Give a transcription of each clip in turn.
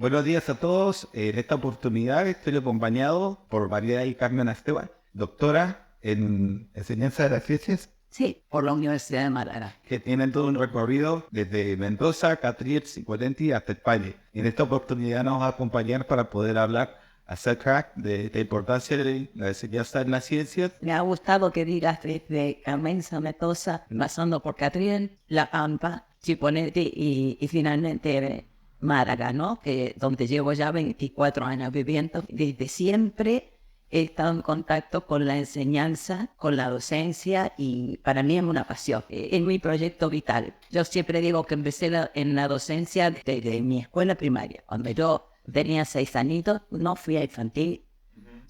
Buenos días a todos. En esta oportunidad estoy acompañado por María y Carmen Esteban, doctora en enseñanza de las ciencias, Sí, por la Universidad de Málaga. que tienen todo un recorrido desde Mendoza, Catriel, Cipolletti hasta España. En esta oportunidad nos va a acompañar para poder hablar acerca de la importancia de la enseñanza en las ciencias. Me ha gustado que digas desde Carmenza, Mendoza, pasando por Catriel, La Pampa, Chiponetti y finalmente Málaga, ¿no? Donde llevo ya 24 años viviendo. Desde siempre he estado en contacto con la enseñanza, con la docencia y para mí es una pasión. Es mi proyecto vital. Yo siempre digo que empecé en la docencia desde mi escuela primaria. Cuando yo tenía 6 añitos, no fui a infantil.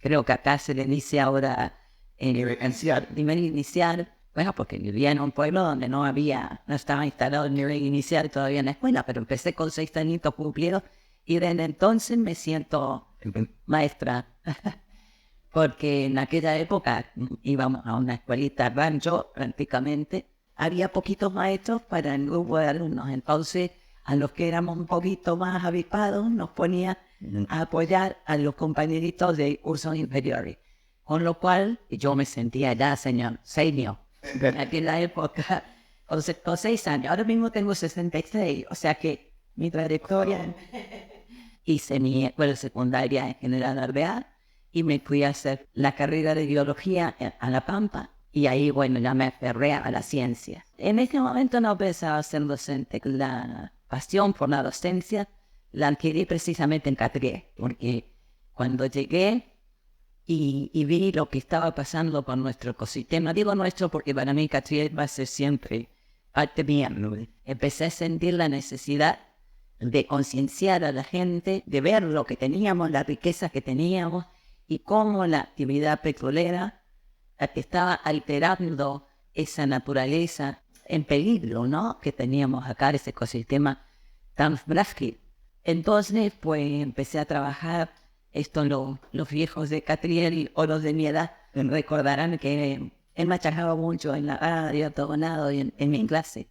Creo que acá se le dice ahora nivel inicial, bueno, porque vivía en un pueblo donde no estaba instalado el nivel inicial todavía en la escuela, pero empecé con 6 añitos cumplidos y desde entonces me siento maestra, porque en aquella época íbamos a una escuelita rancho prácticamente, había poquitos maestros para el grupo de alumnos, entonces a los que éramos un poquito más avispados nos ponía a apoyar a los compañeritos de cursos inferiores. Con lo cual, yo me sentía ya senior, en aquella época, con 6 años. Ahora mismo tengo 66, o sea que mi trayectoria, hice mi escuela secundaria en General Alvear y me fui a hacer la carrera de biología a La Pampa. Y ahí, bueno, ya me aferré a la ciencia. En ese momento no pensaba ser docente. La pasión por la docencia la adquirí precisamente en Catriel, porque cuando llegué y vi lo que estaba pasando con nuestro ecosistema, digo nuestro porque para mí Catriel va a ser siempre parte mía, empecé a sentir la necesidad de concienciar a la gente, de ver lo que teníamos, la riqueza que teníamos y cómo la actividad petrolera estaba alterando esa naturaleza en peligro, ¿no? Que teníamos acá, ese ecosistema tan frágil. Entonces, pues empecé a trabajar. Los viejos de Catriel o los de mi edad recordarán que él machacaba mucho en la radio, todo lado y en mi clase.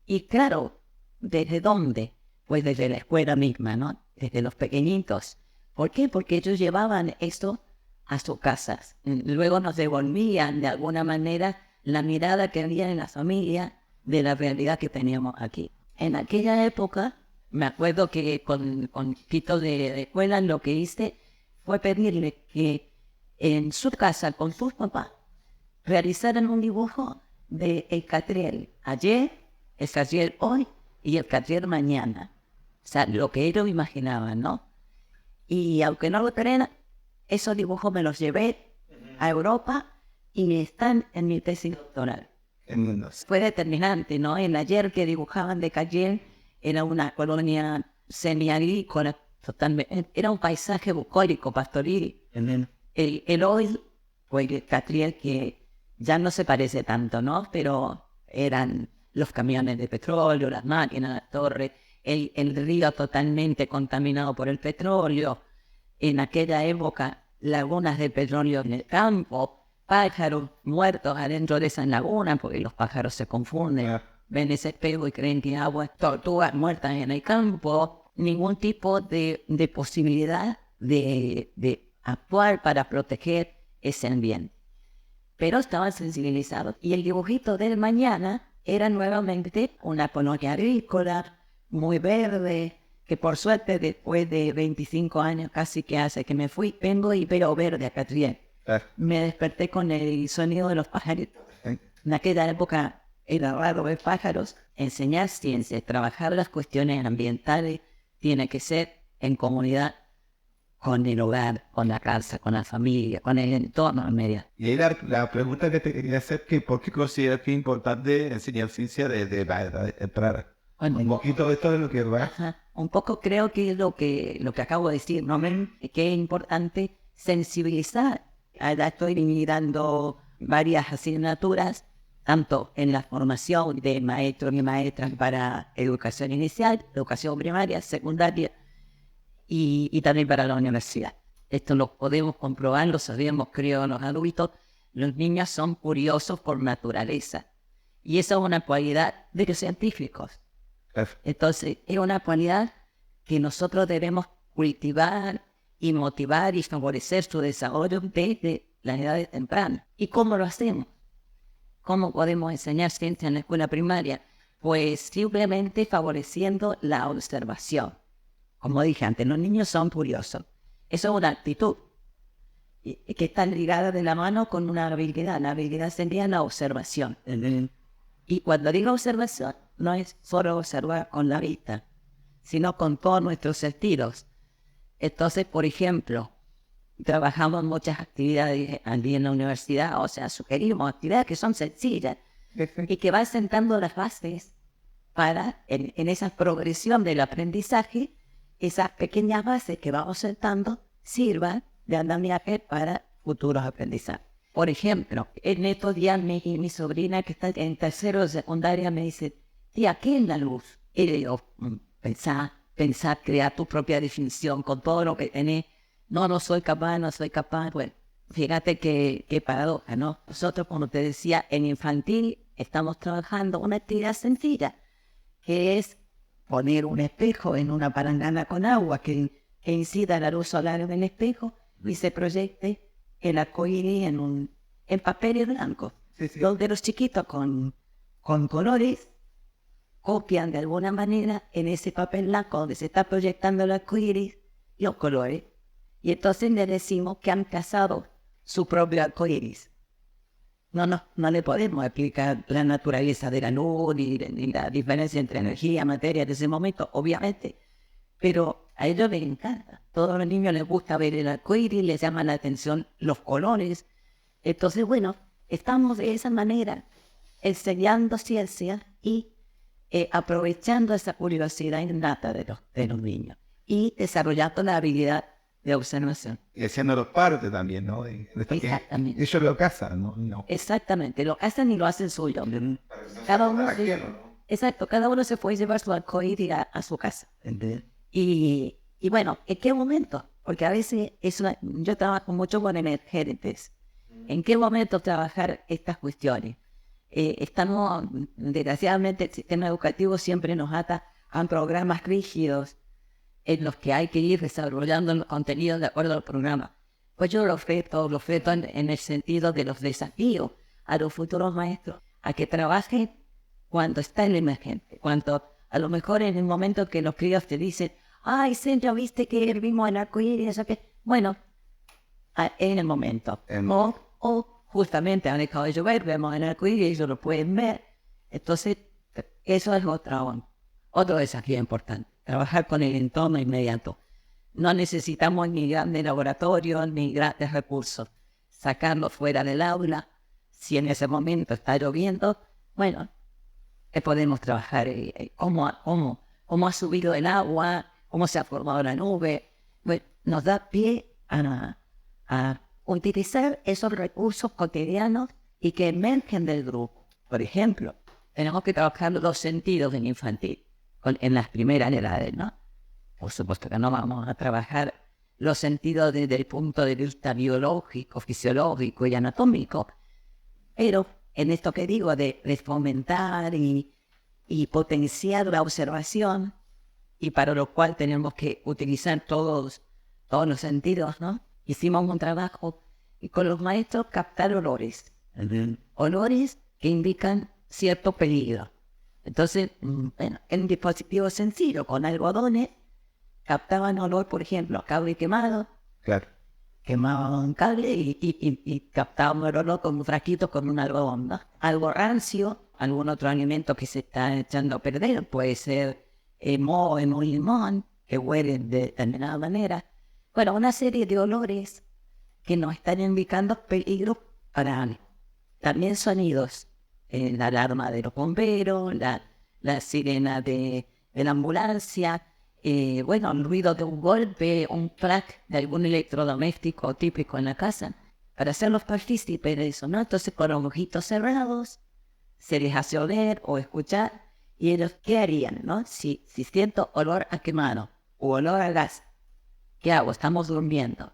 Y claro, ¿desde dónde? Pues desde la escuela misma, ¿no? Desde los pequeñitos. ¿Por qué? Porque ellos llevaban esto a sus casas. Luego nos devolvían de alguna manera la mirada que había en la familia de la realidad que teníamos aquí. En aquella época, me acuerdo que con Tito de escuela lo que hice fue pedirle que en su casa con sus papás realizaran un dibujo de el Catriel ayer, el Catriel hoy y el Catriel mañana. O sea, lo que ellos imaginaban, ¿no? Y aunque no lo crean, esos dibujos me los llevé a Europa y están en mi tesis doctoral. Fue determinante, ¿no? El ayer que dibujaban de Catriel era una colonia semiagrícola, totalmente, era un paisaje bucólico, pastoril. El hoy, pues Catriel que ya no se parece tanto, ¿no? Pero eran los camiones de petróleo, las máquinas, las torres, el río totalmente contaminado por el petróleo. En aquella época, lagunas de petróleo en el campo, pájaros muertos adentro de esas lagunas, porque los pájaros se confunden, ven ese espejo y creen que agua, tortugas muertas en el campo, ningún tipo de posibilidad de actuar para proteger ese ambiente. Pero estaban sensibilizados. Y el dibujito del mañana era nuevamente una colonia agrícola, muy verde, que por suerte después de 25 años casi que hace que me fui, vengo y veo verde a Catriel. Me desperté con el sonido de los pajaritos. En aquella época era raro ver pájaros. Enseñar ciencias, trabajar las cuestiones ambientales, tiene que ser en comunidad con el hogar, con la casa, con la familia, con el entorno medio. Y ahí la pregunta que te quería hacer, que ¿por qué consideras que es importante enseñar ciencia desde la edad temprana? Bueno, Un poquito de esto de lo que va. un poco creo que es lo que acabo de decir, ¿no? Que es importante sensibilizar. Ahora estoy mirando varias asignaturas, tanto en la formación de maestros y maestras para educación inicial, educación primaria, secundaria y también para la universidad. Esto lo podemos comprobar, lo sabemos, creo, los adultos. Los niños son curiosos por naturaleza. Y eso es una cualidad de los científicos. Entonces, es una cualidad que nosotros debemos cultivar y motivar y favorecer su desarrollo desde las edades tempranas. ¿Y cómo lo hacemos? ¿Cómo podemos enseñar ciencia en la escuela primaria? Pues simplemente favoreciendo la observación. Como dije antes, los niños son curiosos. Eso es una actitud que está ligada de la mano con una habilidad. La habilidad sería la observación. Y cuando digo observación, no es solo observar con la vista, sino con todos nuestros sentidos. Entonces, por ejemplo, trabajamos muchas actividades allí en la universidad, o sea, sugerimos actividades que son sencillas y que van sentando las bases para, en esa progresión del aprendizaje, esas pequeñas bases que vamos sentando sirvan de andamiaje para futuros aprendizajes. Por ejemplo, en estos días mi sobrina que está en tercero de secundaria me dice, tía, ¿qué es la luz? Y le digo, pensar, crear tu propia definición con todo lo que tenés. No soy capaz. Bueno, fíjate qué paradoja, ¿no? Nosotros, como te decía, en infantil estamos trabajando una actividad sencilla, que es poner un espejo en una palangana con agua que incida la luz solar en el espejo y se proyecte el arcoíris en papel blanco, donde los chiquitos con colores copian de alguna manera en ese papel blanco donde se está proyectando el arcoíris los colores. Y entonces le decimos que han cazado su propio arcoíris. No le podemos explicar la naturaleza de la luz ni la diferencia entre energía y materia en ese momento, obviamente. Pero a ellos les encanta. A todos los niños les gusta ver el arcoíris, les llaman la atención los colores. Entonces, bueno, estamos de esa manera enseñando ciencia y aprovechando esa curiosidad innata de los niños y desarrollando la habilidad de observación. Y haciéndolo parte también, ¿no? Exactamente. Ellos lo cazan, ¿no? Exactamente, lo hacen y lo hacen suyo. Cada uno, exacto, cada uno se puede llevar su arcoíris a su casa. Y bueno, ¿en qué momento? Porque a veces yo trabajo mucho con emergentes. ¿En qué momento trabajar estas cuestiones? Desgraciadamente, el sistema educativo siempre nos ata a programas rígidos en los que hay que ir desarrollando los contenidos de acuerdo al programa. Pues yo lo reto en el sentido de los desafíos a los futuros maestros, a que trabajen cuando está el emergente, cuando a lo mejor en el momento que los críos te dicen, ay, Sergio, ¿viste que vimos el arcoíris? Bueno, en el momento. O justamente han dejado de llover, vemos el arcoíris, ellos lo pueden ver. Entonces, eso es otro desafío importante. Trabajar con el entorno inmediato. No necesitamos ni grandes laboratorios ni grandes recursos. Sacarlo fuera del aula. Si en ese momento está lloviendo, bueno, podemos trabajar cómo ha subido el agua, cómo se ha formado la nube. Bueno, nos da pie a utilizar esos recursos cotidianos y que emergen del grupo. Por ejemplo, tenemos que trabajar los sentidos en infantil. En las primeras edades, ¿no? Por supuesto que no vamos a trabajar los sentidos desde el punto de vista biológico, fisiológico y anatómico, pero en esto que digo de fomentar y potenciar la observación, y para lo cual tenemos que utilizar todos los sentidos, ¿no? Hicimos un trabajo y con los maestros captar olores, olores que indican cierto peligro. Entonces, bueno, en un dispositivo sencillo, con algodones, captaban olor, por ejemplo, a cable quemado. Claro. Quemaban cable y captaban el olor con un frasquito con un algodón, ¿no? Algo rancio, algún otro alimento que se está echando a perder, puede ser moho en un limón, que huele de determinada manera. Bueno, una serie de olores que nos están indicando peligro para alguien. También sonidos. La alarma de los bomberos, la sirena de la ambulancia, bueno, el ruido de un golpe, un crack de algún electrodoméstico típico en la casa, para hacerlos partícipes de eso, ¿no? Entonces, con los ojitos cerrados, se les hace oler o escuchar, y ellos, ¿qué harían, no? Si siento olor a quemado o olor a gas, ¿qué hago? Estamos durmiendo.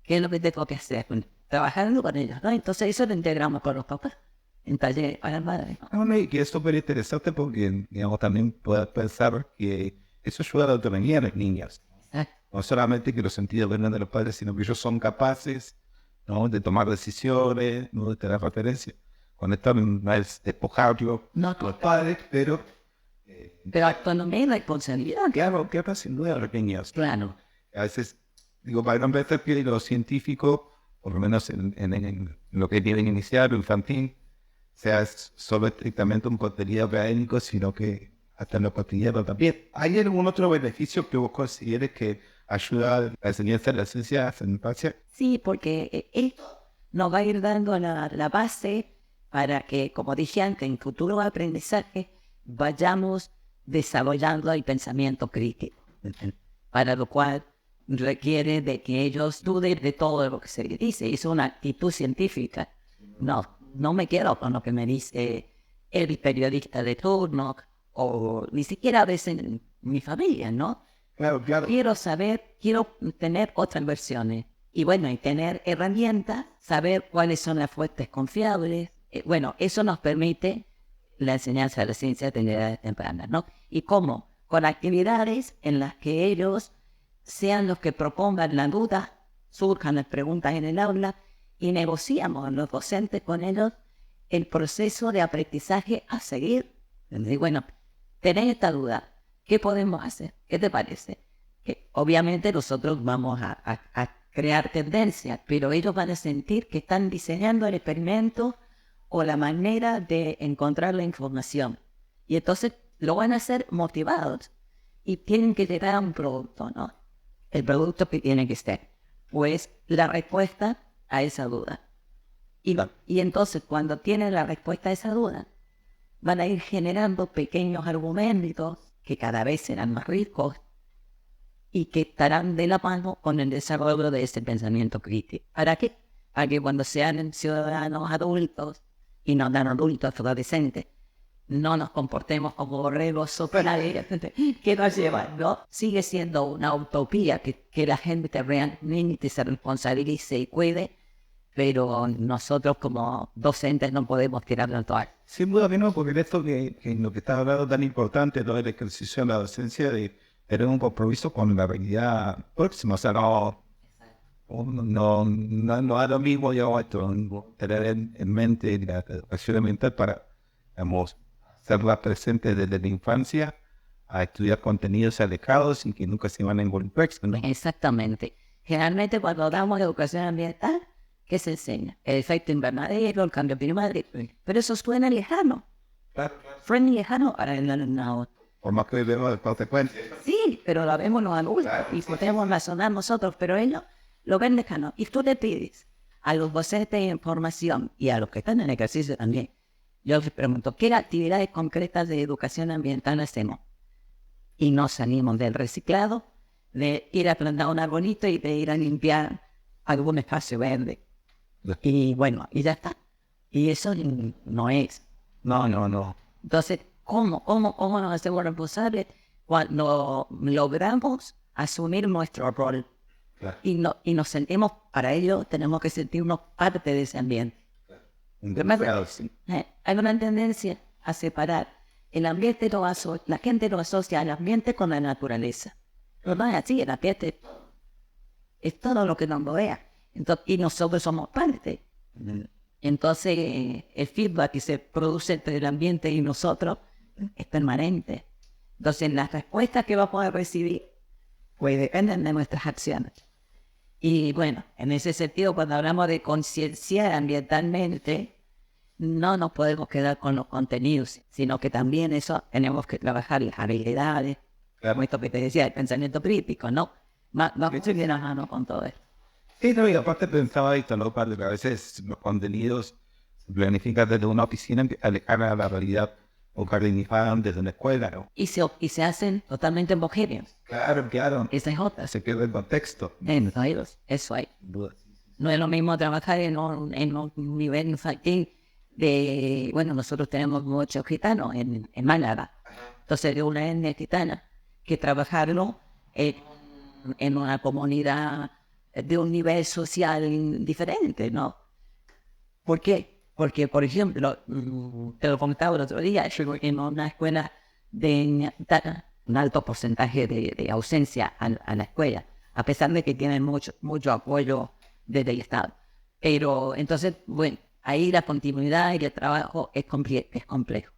¿Qué es lo que tengo que hacer? Trabajando con ellos, ¿no? Entonces, eso lo integramos con los papás. En talleres para madres. Y que es súper interesante porque, digamos, también puedes pensar que eso ayuda a la autonomía de los niños. Exacto. No solamente que los sentidos vengan de los padres, sino que ellos son capaces, ¿no?, de tomar decisiones, ¿no?, de tener referencia. Cuando están no es despojarlo No, los padres, pero pero autonomía y responsabilidad. claro, ¿qué pasa sin duda a los niños? Claro. A veces, digo, para no empezar que lo científico, por lo menos en lo que tienen inicial o infantil, sea solo estrictamente un contenido académico, sino que hasta en lo cotidiano también. ¿Hay algún otro beneficio que vos consideres que ayuda a la enseñanza de la ciencia en la infancia? Sí, porque esto nos va a ir dando la base para que, como dije antes, en futuro aprendizaje vayamos desarrollando el pensamiento crítico, para lo cual requiere de que ellos duden de todo lo que se les dice. Es una actitud científica. No me quedo con lo que me dice el periodista de turno o ni siquiera a veces mi familia, ¿no? Claro, claro. Quiero saber, quiero tener otras versiones. Y bueno, y tener herramientas, saber cuáles son las fuentes confiables. Bueno, eso nos permite la enseñanza de la ciencia de edades tempranas, ¿no? ¿Y cómo? Con actividades en las que ellos sean los que propongan la duda, surjan las preguntas en el aula y negociamos los docentes con ellos el proceso de aprendizaje a seguir. Y bueno, tenés esta duda, ¿qué podemos hacer? ¿Qué te parece? Que obviamente nosotros vamos a crear tendencias, pero ellos van a sentir que están diseñando el experimento o la manera de encontrar la información. Y entonces lo van a hacer motivados y tienen que llegar a un producto, ¿no? El producto que tiene que ser, pues, la respuesta a esa duda. Y entonces cuando tienen la respuesta a esa duda, van a ir generando pequeños argumentos que cada vez serán más ricos y que estarán de la mano con el desarrollo de ese pensamiento crítico. ¿Para qué? Para que cuando sean ciudadanos adultos y no tan adultos adolescentes, no nos comportemos como borregos superiores que nos llevan, ¿no? Sigue siendo una utopía que la gente realmente se responsabilice y cuide, pero nosotros como docentes no podemos tirarlo al toalla. Sin duda que no, porque en esto que en lo que estás hablando tan importante, todo el ejercicio de la docencia, de tener un compromiso con la realidad próxima, o sea, no es lo mismo, digamos, esto, tener en mente la educación ambiental para, digamos, hacerla presente desde la infancia a estudiar contenidos alejados y que nunca se van a involucrar, ¿no? Exactamente. Generalmente cuando damos educación ambiental, ¿qué se enseña? El efecto invernadero, el cambio climático. Pero eso suena lejano. Claro. Suena lejano para el alumnado. Por más que vemos las consecuencias. Sí, pero lo vemos los adultos y podemos razonar nosotros, pero ellos lo ven lejano. Y tú le pides a los docentes de información y a los que están en ejercicio también. Yo les pregunto, ¿qué actividades concretas de educación ambiental hacemos? Y no salimos del reciclado, de ir a plantar un arbolito y de ir a limpiar algún espacio verde. Y bueno, y ya está. Y eso no es. No. Entonces, ¿cómo nos hacemos responsables cuando logramos asumir nuestro rol? Claro. Y nos sentimos, para ello tenemos que sentirnos parte de ese ambiente. Claro, sí. Hay una tendencia a separar el ambiente, la gente lo asocia al ambiente con la naturaleza. Pero no es así, el ambiente es todo lo que nos rodea. Entonces, y nosotros somos parte. Entonces, el feedback que se produce entre el ambiente y nosotros es permanente. Entonces, las respuestas que vamos a recibir pues dependen de nuestras acciones. Y bueno, en ese sentido, cuando hablamos de concienciar ambientalmente, no nos podemos quedar con los contenidos, sino que también eso tenemos que trabajar las habilidades, como esto que te decía, el pensamiento crítico, ¿no? Vamos bien a mano con todo esto. Sí, no, y aparte pensaba esto, ¿no? Padre, que a veces los contenidos se planifican desde una oficina alejada a la realidad o carinizaban desde una escuela, ¿no? Y se hacen totalmente homogéneos. Claro. Esa es otra. Se pierde el contexto. Eso hay. No es lo mismo trabajar en un nivel infantil de... Bueno, nosotros tenemos muchos gitanos en Málaga. Entonces, de una etnia gitana, que trabajarlo en una comunidad de un nivel social diferente, ¿no? ¿Por qué? Porque, por ejemplo, te lo comentaba el otro día, yo en una escuela de etnia gitana, un alto porcentaje de ausencia a la escuela, a pesar de que tienen mucho apoyo desde el Estado. Pero entonces, bueno, ahí la continuidad y el trabajo es complejo.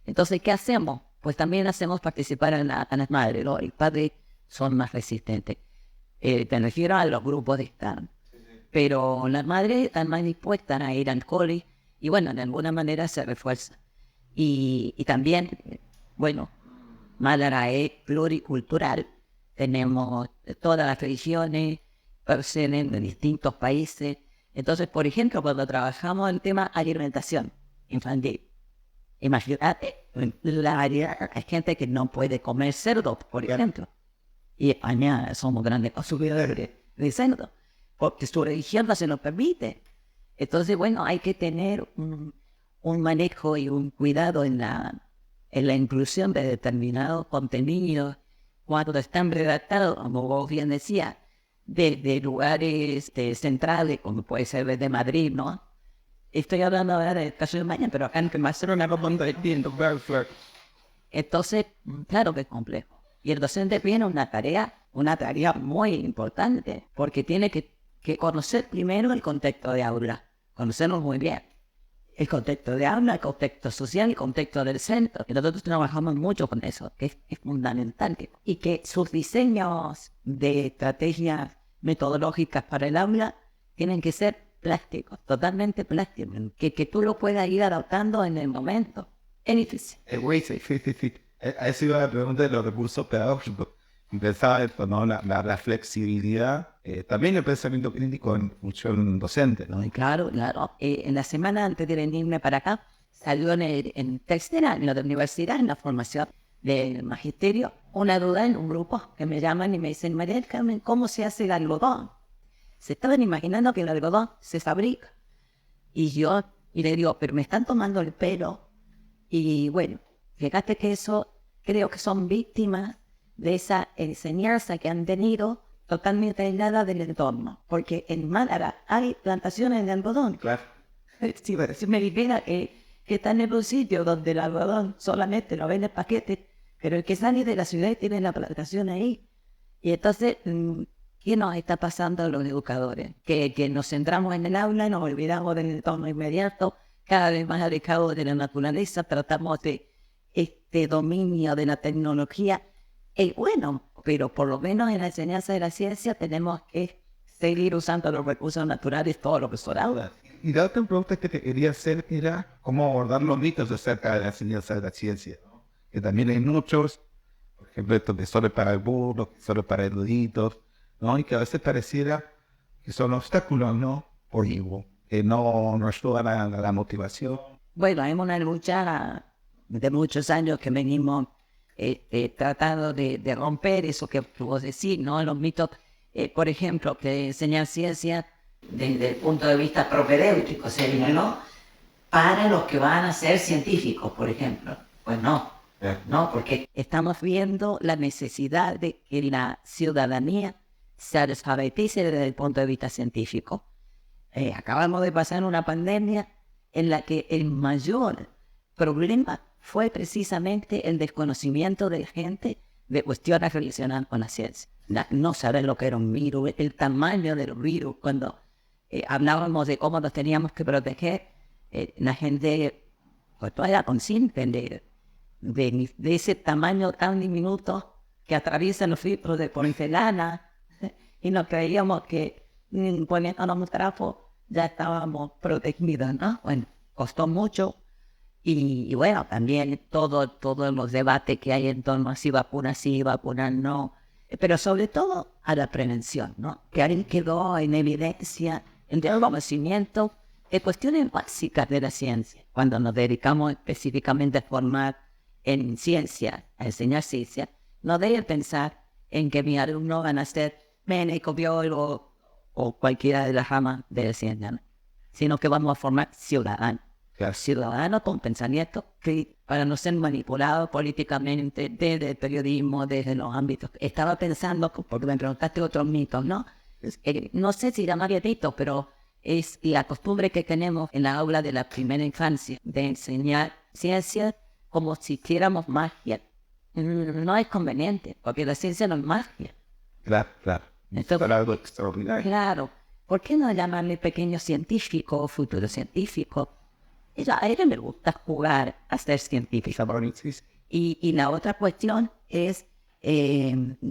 Entonces, ¿qué hacemos? Pues también hacemos participar a las madres. Los padres son más resistentes. Me refiero a los grupos de Estado. Pero las madres están más dispuestas a ir al cole y bueno, de alguna manera se refuerza. Y también, bueno, Málaga es pluricultural, tenemos todas las religiones, proceden de distintos países. Entonces, por ejemplo, cuando trabajamos el tema alimentación infantil, imagínate, hay gente que no puede comer cerdo, por ejemplo. Y España somos grandes consumidores de cerdo, porque su religión no se nos permite. Entonces, bueno, hay que tener un manejo y un cuidado en la inclusión de determinados contenidos cuando están redactados, como vos bien decías, desde lugares centrales, como puede ser desde Madrid, ¿no? Estoy hablando ahora del caso de España, pero acá en Barcelona no entiendo. Entonces, claro que es complejo. Y el docente tiene una tarea muy importante, porque tiene que conocer primero el contexto de aula, conocerlo muy bien. El contexto de aula, el contexto social, el contexto del centro. Y nosotros trabajamos mucho con eso, que es fundamental. Y que sus diseños de estrategias metodológicas para el aula tienen que ser plásticos, totalmente plásticos. Que tú lo puedas ir adaptando en el momento. Es difícil. Sí. Esa iba la pregunta de los recursos pedagógicos. Pensaba esto, ¿no? La flexibilidad, también el pensamiento crítico en función docente, ¿no? Claro. En la semana antes de venirme para acá, salió en tercer año de universidad, en la formación del magisterio, una duda en un grupo que me llaman y me dicen: María del Carmen, ¿cómo se hace el algodón? Se estaban imaginando que el algodón se fabrica. Y le digo, pero me están tomando el pelo. Y bueno, fíjate que eso creo que son víctimas de esa enseñanza que han tenido totalmente aislada del entorno. Porque en Málaga hay plantaciones de algodón. Claro. Si me dijera que están en un sitio donde el algodón solamente lo vende en paquete, pero el que sale de la ciudad tiene la plantación ahí. Y entonces, ¿qué nos está pasando a los educadores? Que nos centramos en el aula y nos olvidamos del entorno inmediato, cada vez más alejados de la naturaleza, tratamos de este dominio de la tecnología. Es bueno, pero por lo menos en la enseñanza de la ciencia tenemos que seguir usando los recursos naturales, todo lo que son aulas. Y la otra pregunta que te quería hacer era cómo abordar los mitos acerca de la enseñanza de la ciencia, ¿no? Que también hay muchos, por ejemplo, esto de solo para el burro, solo para eruditos, ¿no? Y que a veces pareciera que son obstáculos, ¿no? Por ejemplo, que no ayudan a la motivación. Bueno, hay una lucha de muchos años que venimos tratando de romper eso que vos decís, ¿no? Los mitos, por ejemplo, que enseñar ciencia desde el punto de vista propedéutico sería, ¿no? Para los que van a ser científicos, por ejemplo. Pues no, porque estamos viendo la necesidad de que la ciudadanía se alfabetice desde el punto de vista científico. Acabamos de pasar una pandemia en la que el mayor problema fue precisamente el desconocimiento de la gente de cuestiones relacionadas con la ciencia. No saber lo que era un virus, el tamaño del virus. Cuando hablábamos de cómo nos teníamos que proteger, la gente pues no era consciente de ese tamaño tan diminuto que atraviesa los filtros de porcelana, y nos creíamos que poniéndonos un trapo ya estábamos protegidos, ¿no? Bueno, costó mucho. Y bueno, también todos los debates que hay en torno a si vacunas sí, vacunas no, pero sobre todo a la prevención, ¿no? Que ahí quedó en evidencia el desconocimiento de cuestiones básicas de la ciencia. Cuando nos dedicamos específicamente a formar en ciencia, a enseñar ciencia, no debe pensar en que mis alumnos van a ser médicos, biólogos o cualquiera de las ramas de la ciencia, ¿no? Sino que vamos a formar ciudadanos. Ciudadanos con pensamiento crítico, para no ser manipulados políticamente desde el periodismo, desde los ámbitos. Estaba pensando, porque me preguntaste otros mitos, ¿no? No sé si llamaría mitos, pero es la costumbre que tenemos en la aula de la primera infancia de enseñar ciencia como si hiciéramos magia. no es conveniente, porque la ciencia no es magia. Claro, claro. Entonces, Para algo extraordinario. claro, ¿por qué no llamarle pequeño científico o futuro científico? A ella le gusta jugar a ser científico. Sí, sí. Y la otra cuestión es,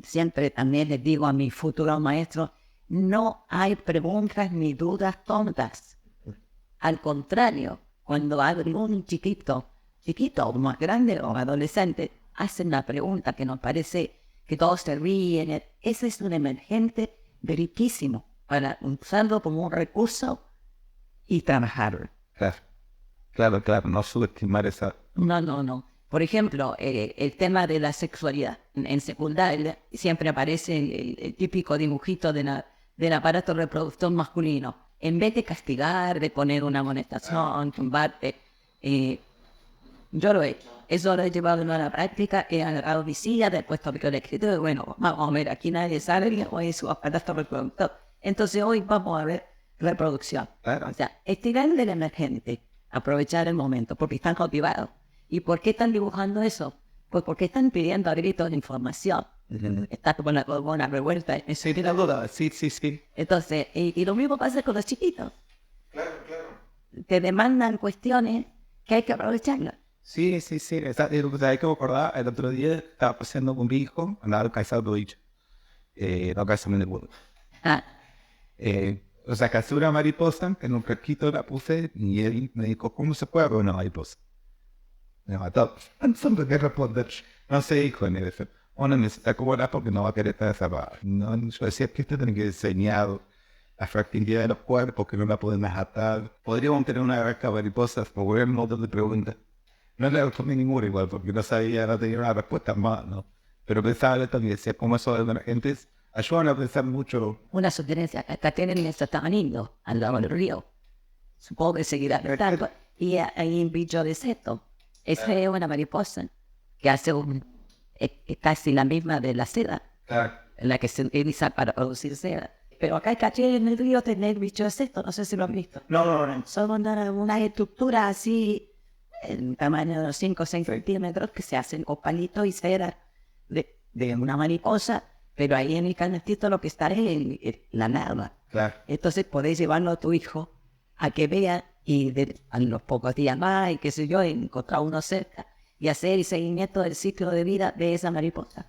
siempre también les digo a mis futuros maestros, no hay preguntas ni dudas tontas. Al contrario, cuando algún chiquito o más grande o adolescente hacen la pregunta que nos parece que todos se ríen, ese es un emergente riquísimo para usarlo como un recurso y trabajarlo. Claro, claro, claro. No subestimar esa. No. Por ejemplo, el tema de la sexualidad. En secundaria siempre aparece el típico dibujito del aparato reproductor masculino. En vez de castigar, de poner una amonestación, tumbarte, yo lo he hecho. Eso lo he llevado a la práctica, he agarrado mi silla, después tomé el escritorio y bueno, vamos a ver, aquí nadie sabe que hoy es su aparato reproductor. Entonces hoy vamos a ver reproducción. Claro. O sea, estirar del emergente, aprovechar el momento, porque están motivados. ¿Y por qué están dibujando eso? Pues porque están pidiendo a gritos de información. Está como la hormona revuelta. Sí, tiene duda. Sí, sí, sí. Entonces, y lo mismo pasa con los chiquitos. Claro, claro. Te demandan cuestiones que hay que aprovecharlas. Sí, sí, sí. Hay que recordar, el otro día estaba paseando con mi hijo, andaba calzado dicho. No calzado en el mundo. Ah, O sea, cazé una mariposa, en un casquito la puse y él me dijo, ¿cómo se puede ver una mariposa? Me mató. No sé qué responder. No sé, hijo, ni eso. Uno necesita cobrar porque no va a querer estar encerrado. No, yo decía que esto tiene que enseñar la fragilidad de los cuerpos, que no la podemos atar. Podríamos tener una granja de mariposas, o ver un montón de preguntas. No le respondí ninguna igual, porque no sabía, no tenía una respuesta más, ¿no? Pero pensaba esto y decía, como eso de emergentes ayudan a pensar mucho. una sugerencia. Acá tienen esta tamarindo al lado del río. Supongo que seguirá estando. Y hay un bicho de seto. Esa es una mariposa que hace es casi la misma de la seda, Claro. en la que se utiliza para producir seda. Pero acá en el río tener bicho de seto, no sé si lo han visto. No. Son unas estructuras así, en tamaño de unos 5 o 6 centímetros, que se hacen con palitos y cera de una mariposa, pero ahí en el canastito lo que está es la larva. Claro. Entonces podés llevarlo a tu hijo a que vea y a los pocos días más, y qué sé yo, encontrar uno cerca y hacer el seguimiento del ciclo de vida de esa mariposa.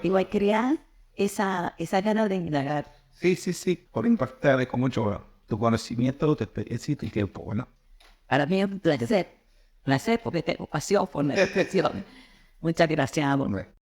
Igual crear esa gana de indagar. Sí, sí, sí. Por impactar con mucho tu conocimiento, tu experiencia y tu tiempo, bueno. Para mí es un placer porque tengo pasión por la educación. Muchas gracias, amor. Hombre.